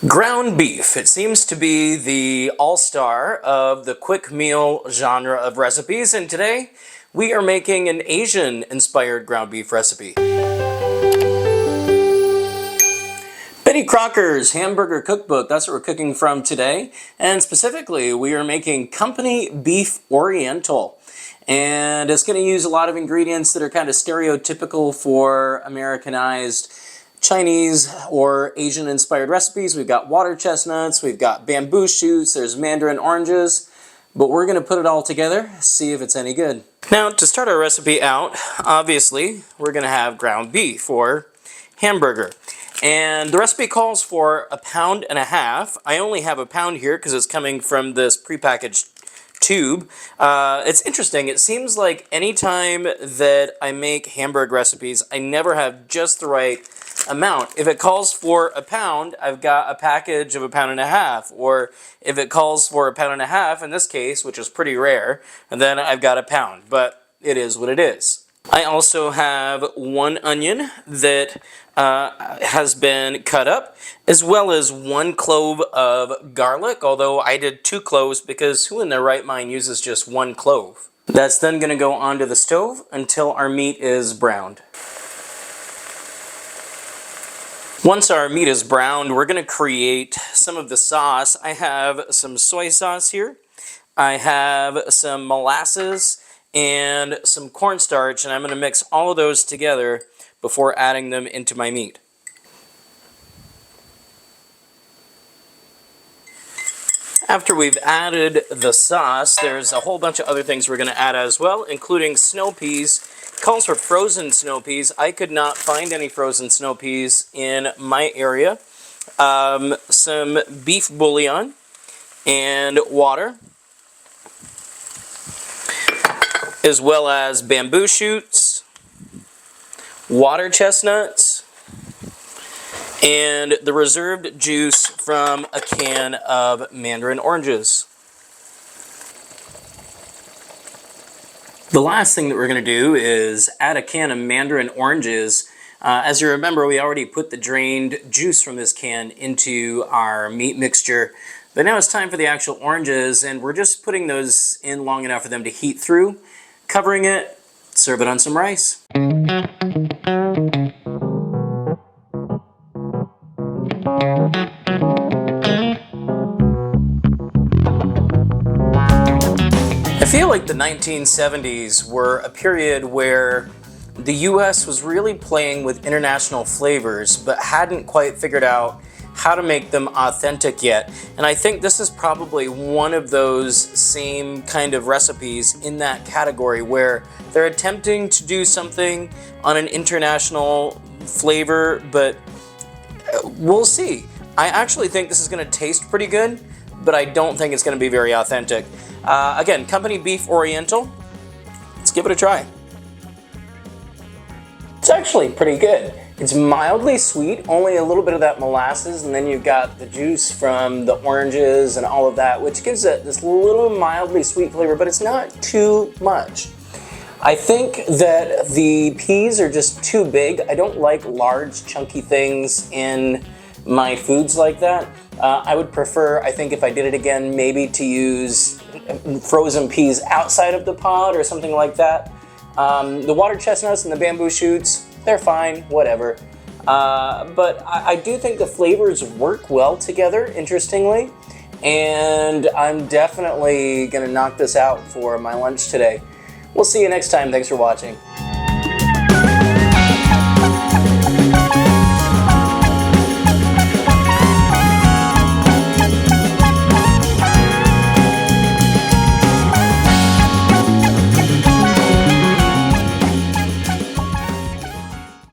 Ground beef. It seems to be the all-star of the quick meal genre of recipes, and today we are making an Asian-inspired ground beef recipe. Betty Crocker's Hamburger Cookbook, that's what we're cooking from today, and specifically we are making company beef Oriental. And it's going to use a lot of ingredients that are kind of stereotypical for Americanized Chinese or Asian-inspired recipes. We've got water chestnuts, we've got bamboo shoots, there's mandarin oranges, but we're going to put it all together, see if it's any good. Now, to start our recipe out, obviously, we're going to have ground beef or hamburger. And the recipe calls for 1.5 pounds. I only have 1 pound here because it's coming from this prepackaged tube. It's interesting. It seems like anytime that I make hamburger recipes, I never have just the right amount. If it calls for 1 pound, I've got a package of 1.5 pounds. Or if it calls for 1.5 pounds, in this case, which is pretty rare, then I've got 1 pound. But it is what it is. I also have 1 onion that has been cut up, as well as 1 clove of garlic, although I did 2 cloves because who in their right mind uses just 1 clove? That's then going to go onto the stove until our meat is browned. Once our meat is browned, we're going to create some of the sauce. I have some soy sauce here. I have some molasses and some cornstarch, and I'm going to mix all of those together before adding them into my meat. After we've added the sauce, there's a whole bunch of other things we're going to add as well, including snow peas. It calls for frozen snow peas. I could not find any frozen snow peas in my area. Some beef bouillon and water, as well as bamboo shoots, water chestnuts, and the reserved juice from a can of mandarin oranges. The last thing that we're going to do is add a can of mandarin oranges. As you remember, we already put the drained juice from this can into our meat mixture. But now it's time for the actual oranges, and we're just putting those in long enough for them to heat through, covering it, serve it on some rice. I feel like the 1970s were a period where the US was really playing with international flavors but hadn't quite figured out how to make them authentic yet. And I think this is probably one of those same kind of recipes in that category where they're attempting to do something on an international flavor, but we'll see. I actually think this is going to taste pretty good, but I don't think it's going to be very authentic. Again, company beef Oriental. Let's give it a try. It's actually pretty good. It's mildly sweet, only a little bit of that molasses, and then you've got the juice from the oranges and all of that, which gives it this little mildly sweet flavor, but it's not too much. I think that the peas are just too big. I don't like large, chunky things in my foods like that. I would prefer, I think if I did it again, maybe to use frozen peas outside of the pod or something like that. The water chestnuts and the bamboo shoots, they're fine, whatever. But I do think the flavors work well together, interestingly. And I'm definitely gonna knock this out for my lunch today. We'll see you next time. Thanks for watching.